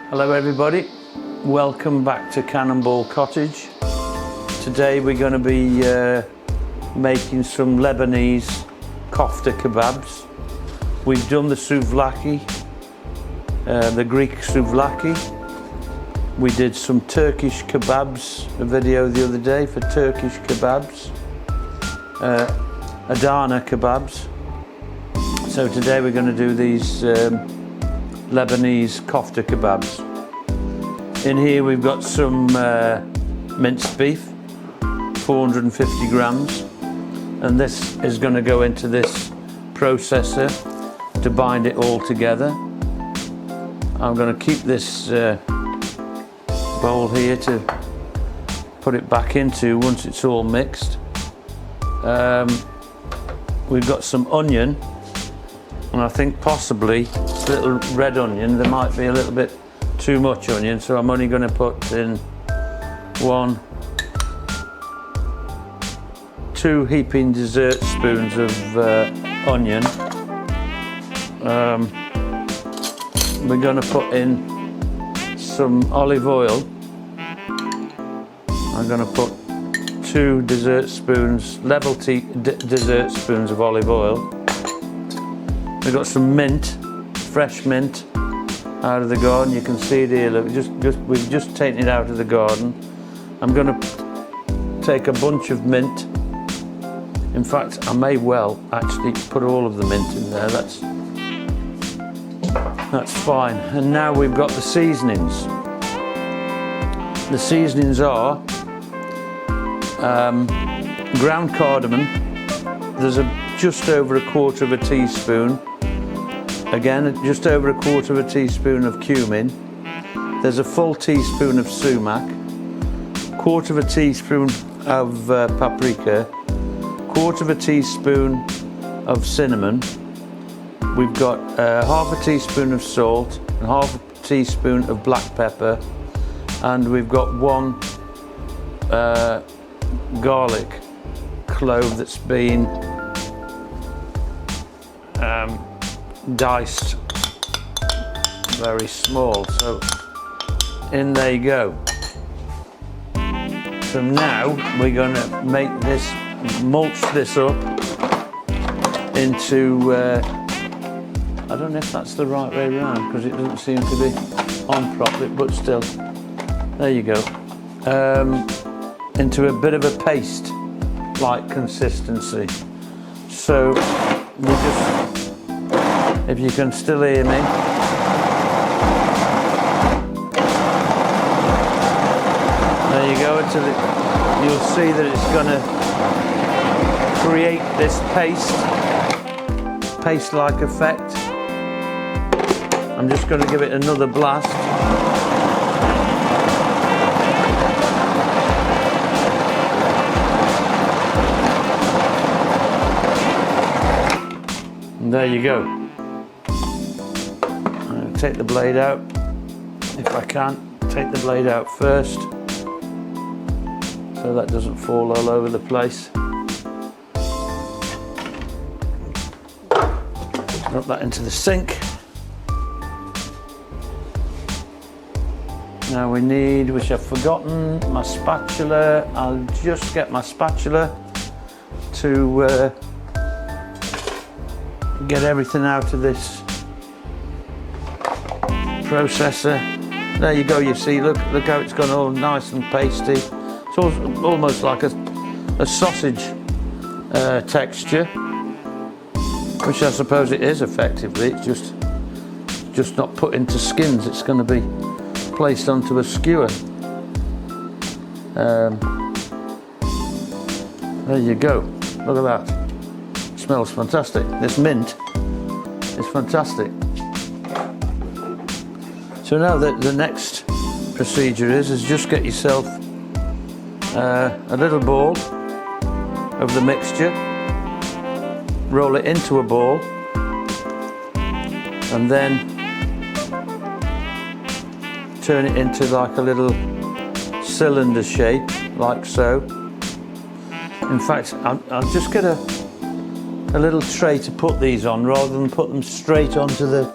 Hello everybody, welcome back to Cannonball Cottage. Today we're going to be making some Lebanese kofta kebabs. We've done the souvlaki, the Greek souvlaki. We did some Turkish kebabs, a video the other day for Turkish kebabs, Adana kebabs. So today we're going to do these Lebanese kofta kebabs. In here we've got some minced beef, 450 grams, and this is going to go into this processor to bind it all together. I'm going to keep this bowl here to put it back into once it's all mixed. We've got some onion, and I think possibly a little red onion. There might be a little bit too much onion, so I'm only going to put in 2 heaping dessert spoons of onion. We're going to put in some olive oil. I'm going to put 2 dessert spoons, level dessert spoons of olive oil. We've got some mint, fresh mint, out of the garden. You can see it here. Look, we've just taken it out of the garden. I'm going to take a bunch of mint. In fact, I may well actually put all of the mint in there. That's fine. And now we've got the seasonings. The seasonings are ground cardamom. There's just over 1/4 of a teaspoon. Again, just over 1/4 of a teaspoon of cumin. There's a full teaspoon of sumac, 1/4 of a teaspoon of paprika, 1/4 of a teaspoon of cinnamon. We've got 1/2 a teaspoon of salt and 1/2 a teaspoon of black pepper, and we've got 1 garlic clove that's been diced very small. So in they go. So now we're going to make this, mulch this up into I don't know if that's the right way around because it doesn't seem to be on properly, but still, there you go. Into a bit of a paste like consistency. So we just, if you can still hear me, there you go, until you'll see that it's going to create this paste-like effect. I'm just going to give it another blast. And there you go. I'm going to take the blade out. If I can, take the blade out first, so that doesn't fall all over the place. Drop that into the sink. Now we need, which I've forgotten, my spatula. I'll just get my spatula to get everything out of this processor. There you go, you see, look how it's gone all nice and pasty. It's almost like a sausage texture, which I suppose it is effectively. It's just not put into skins. It's going to be placed onto a skewer. There you go, look at that. It smells fantastic. This mint is fantastic. So now the next procedure is just get yourself a little ball of the mixture, roll it into a ball, and then turn it into like a little cylinder shape, like so. In fact, I'll just get a little tray to put these on rather than put them straight onto the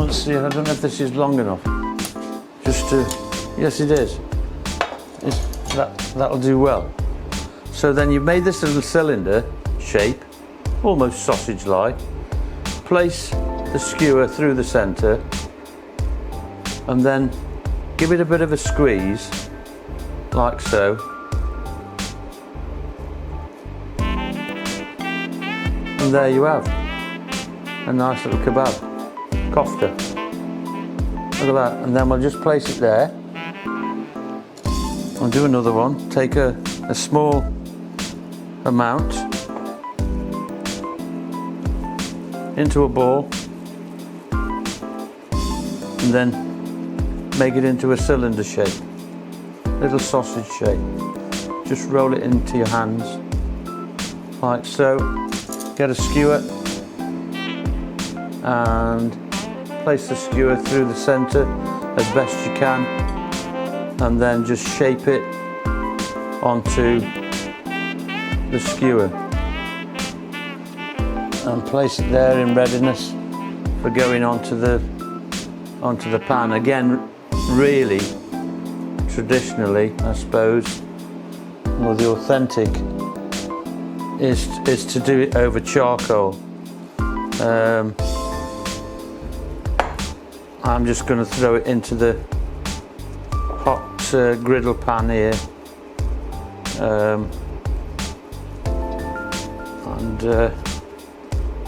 Let's see, I don't know if this is long enough. Just to, yes it is. That'll do well. So then you've made this little cylinder shape, almost sausage-like. Place the skewer through the centre and then give it a bit of a squeeze, like so. And there you have a nice little kebab, kofta. Look at that. And then we'll just place it there. I'll do another one. Take a small amount into a ball and then make it into a cylinder shape, little sausage shape. Just roll it into your hands like so. Get a skewer and place the skewer through the centre as best you can, and then just shape it onto the skewer and place it there in readiness for going onto the pan. Again, really traditionally, I suppose, or the authentic is to do it over charcoal. I'm just going to throw it into the hot griddle pan here, and there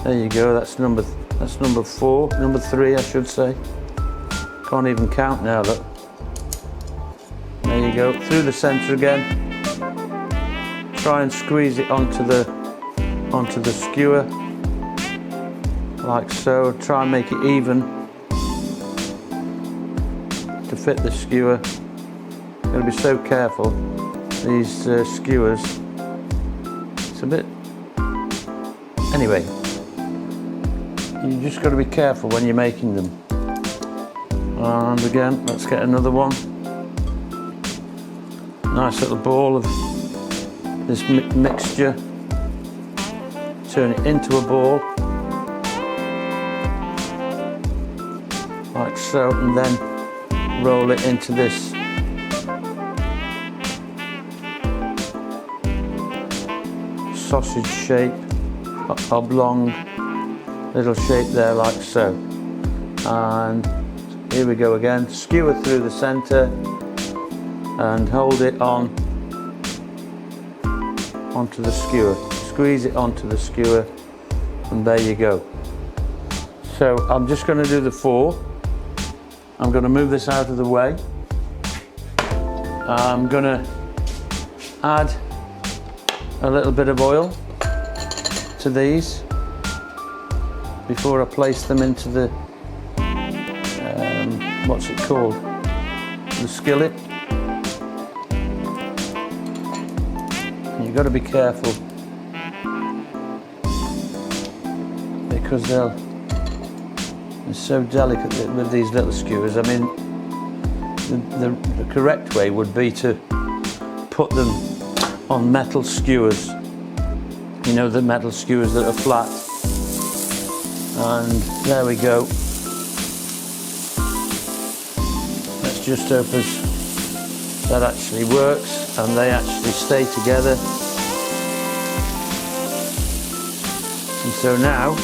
you go. That's number 3, I should say. Can't even count now. Look. There you go. Through the centre again. Try and squeeze it onto the skewer, like so. Try and make it even to fit the skewer. You've got to be so careful. These skewers, it's a bit. Anyway, you just got to be careful when you're making them. And again, let's get another one. Nice little ball of this mixture. Turn it into a ball, like so, and then roll it into this sausage shape, oblong little shape there, like so. And here we go again. Skewer through the centre and hold it onto the skewer. Squeeze it onto the skewer, and there you go. So I'm just going to do the 4. I'm going to move this out of the way. I'm going to add a little bit of oil to these before I place them into the what's it called? The skillet. You've got to be careful because they're so delicate with these little skewers. I mean, the correct way would be to put them on metal skewers. You know, the metal skewers that are flat. And there we go. Let's just hope that actually works and they actually stay together. And so now,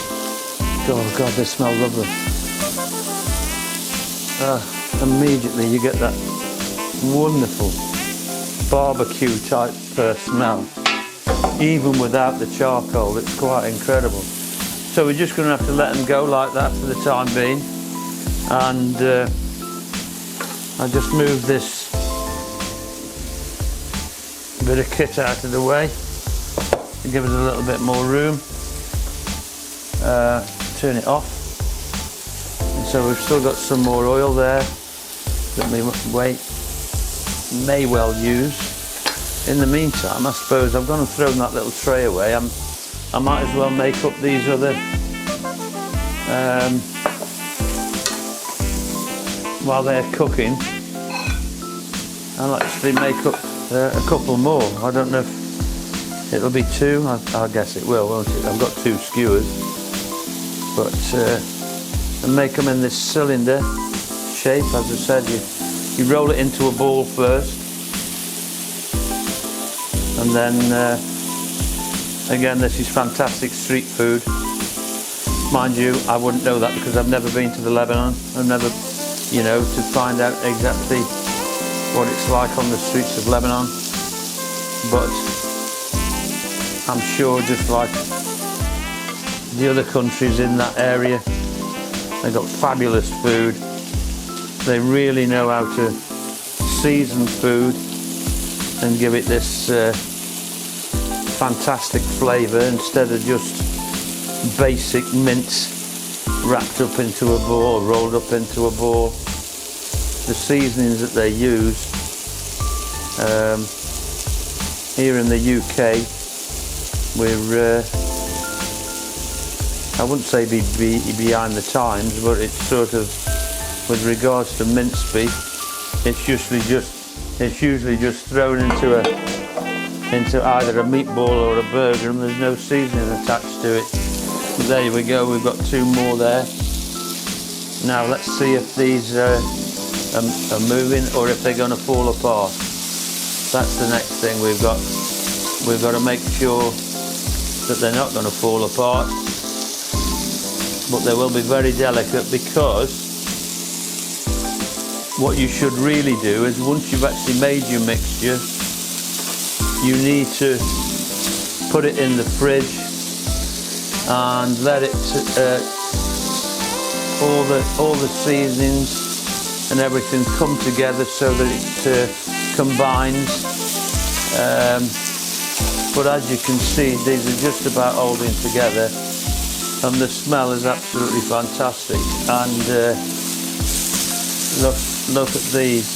oh God, they smell lovely. Immediately you get that wonderful barbecue type smell. Even without the charcoal, it's quite incredible. So we're just going to have to let them go like that for the time being. And I just move this bit of kit out of the way to give us a little bit more room. Turn it off. And so we've still got some more oil there that we may well use. In the meantime, I suppose I've gone and thrown that little tray away. I might as well make up these other while they're cooking. I'll actually make up a couple more. I don't know if it'll be 2. I guess it will, won't it? I've got 2 skewers, but and make them in this cylinder shape. As I said, you roll it into a ball first, and then again, this is fantastic street food. Mind you, I wouldn't know that because I've never been to the Lebanon. I've never, you know, to find out exactly what it's like on the streets of Lebanon. But I'm sure, just like the other countries in that area, they've got fabulous food. They really know how to season food and give it this fantastic flavour instead of just basic mince wrapped up into a ball, rolled up into a ball. The seasonings that they use here in the UK, we're I wouldn't say be behind the times, but it's sort of, with regards to mince beef, it's usually just thrown into either a meatball or a burger, and there's no seasoning attached to it. There we go, we've got two more there. Now let's see if these are moving or if they're going to fall apart. That's the next thing we've got. We've got to make sure that they're not going to fall apart, but they will be very delicate, because what you should really do is, once you've actually made your mixture, you need to put it in the fridge and let it all the seasonings and everything come together so that it combines. But as you can see, these are just about holding together, and the smell is absolutely fantastic. And look at these.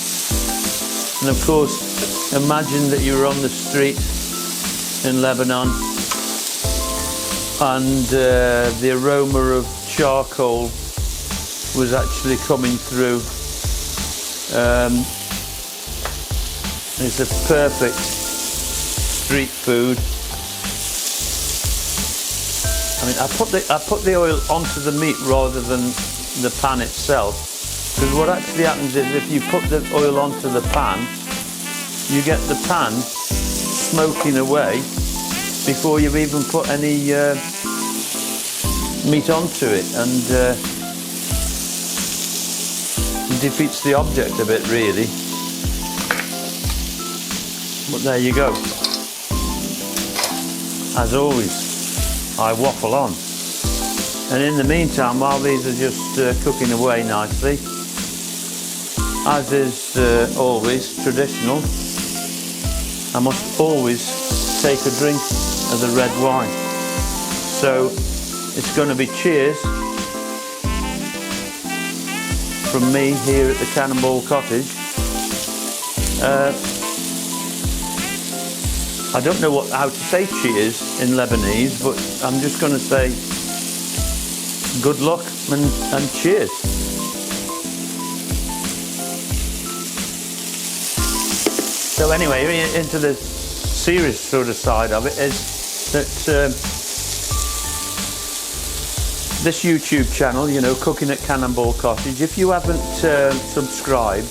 And of course, imagine that you were on the street in Lebanon, and the aroma of charcoal was actually coming through. It's a perfect street food. I mean, I put the oil onto the meat rather than the pan itself, because what actually happens is, if you put the oil onto the pan, you get the pan smoking away before you've even put any meat onto it, and defeats the object of it, really. But there you go. As always, I waffle on. And in the meantime, while these are just cooking away nicely, as is always traditional, I must always take a drink of the red wine. So it's going to be cheers from me here at the Cannonball Cottage. I don't know how to say cheers in Lebanese, but I'm just going to say good luck and cheers. So anyway, into the serious sort of side of it is that this YouTube channel, you know, Cooking at Cannonball Cottage, if you haven't subscribed,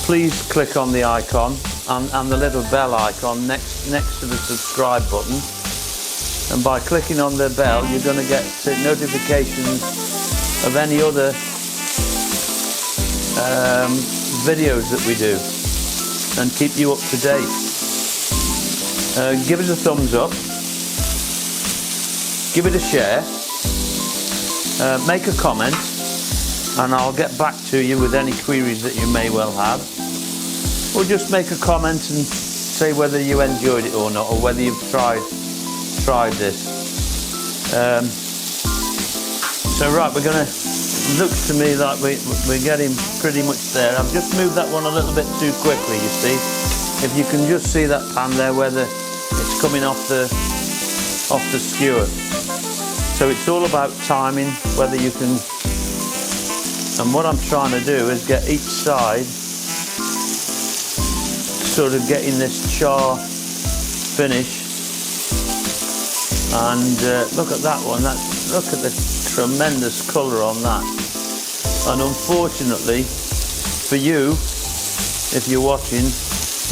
please click on the icon and the little bell icon next to the subscribe button, and by clicking on the bell you're going to get notifications of any other videos that we do, and keep you up to date. Give us a thumbs up, give it a share, make a comment, and I'll get back to you with any queries that you may well have. Or just make a comment and say whether you enjoyed it or not, or whether you've tried this. So right, we're going to, looks to me like we're getting pretty much there. I've just moved that one a little bit too quickly, you see. If you can just see that pan there, whether it's coming off the skewer. So it's all about timing, whether you can. And what I'm trying to do is get each side sort of getting this char finish. And look at that one. look at the tremendous colour on that. And unfortunately for you, if you're watching,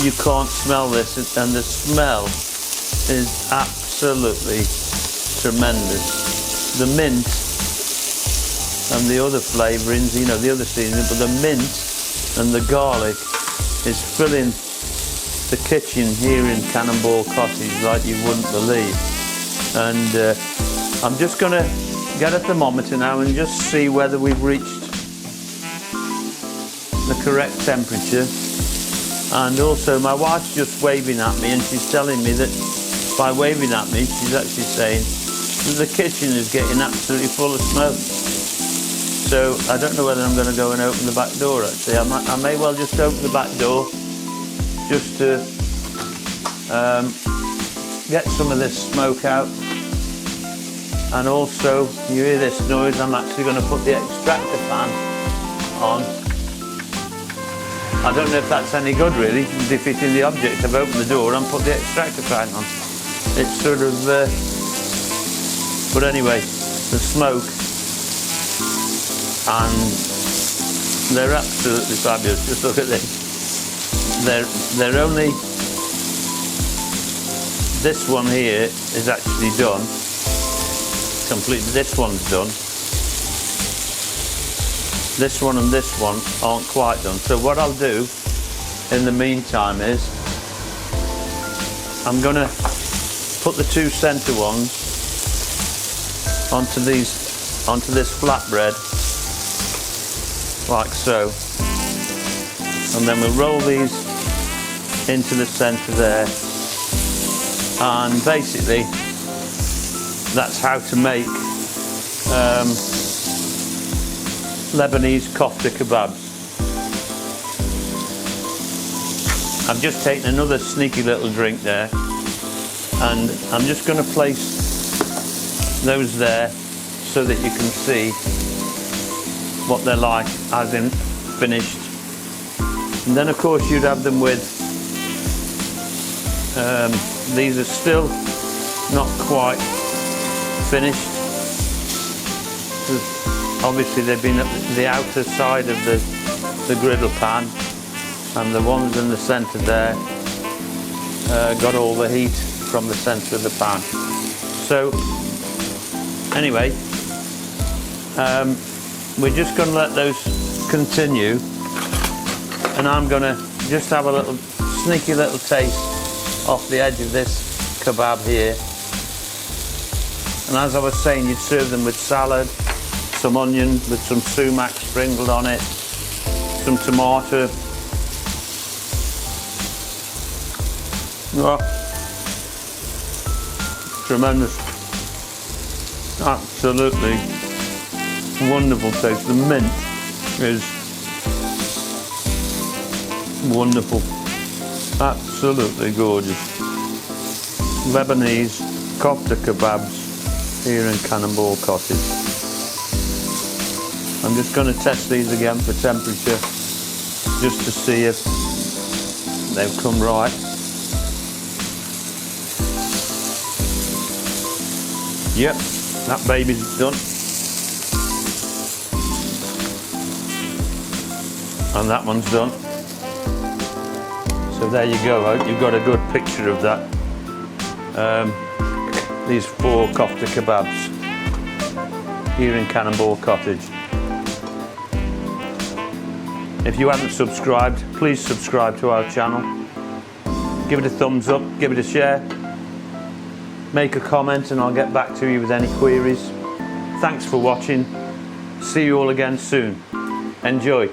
you can't smell this, and the smell is absolutely tremendous. The mint and the other flavourings, you know, the other seasoning, but the mint and the garlic is filling the kitchen here in Cannonball Cottage like you wouldn't believe. And I'm just going to get a thermometer now and just see whether we've reached the correct temperature. And also my wife's just waving at me, and she's telling me that by waving at me, she's actually saying that the kitchen is getting absolutely full of smoke. So I don't know whether I'm going to go and open the back door actually. I may well just open the back door just to get some of this smoke out. And also, you hear this noise, I'm actually going to put the extractor fan on. I don't know if that's any good really, defeating the object. I've opened the door and put the extractor fan on. It's sort of, but anyway, the smoke, and they're absolutely fabulous. Just look at this. They're only, this one here is actually done, completely. This one's done. This one and this one aren't quite done. So what I'll do in the meantime is I'm going to put the two centre ones onto this flatbread like so, and then we'll roll these into the centre there, and basically that's how to make Lebanese kofta kebabs. I've just taken another sneaky little drink there, and I'm just going to place those there so that you can see what they're like as in finished. And then of course you'd have them with, these are still not quite finished. Obviously they've been at the outer side of the griddle pan, and the ones in the centre there got all the heat from the centre of the pan. So anyway, we're just going to let those continue, and I'm going to just have a little sneaky little taste off the edge of this kebab here. And as I was saying, you'd serve them with salad, some onion with some sumac sprinkled on it, some tomato. Oh, tremendous, absolutely wonderful taste. The mint is wonderful, absolutely gorgeous. Lebanese kofta kebabs here in Cannonball Cottage. I'm just going to test these again for temperature, just to see if they've come right. Yep, that baby's done. And that one's done. So there you go. I hope you've got a good picture of that. These 4 kofta kebabs here in Cannonball Cottage. If you haven't subscribed, please subscribe to our channel. Give it a thumbs up, give it a share. Make a comment and I'll get back to you with any queries. Thanks for watching. See you all again soon. Enjoy.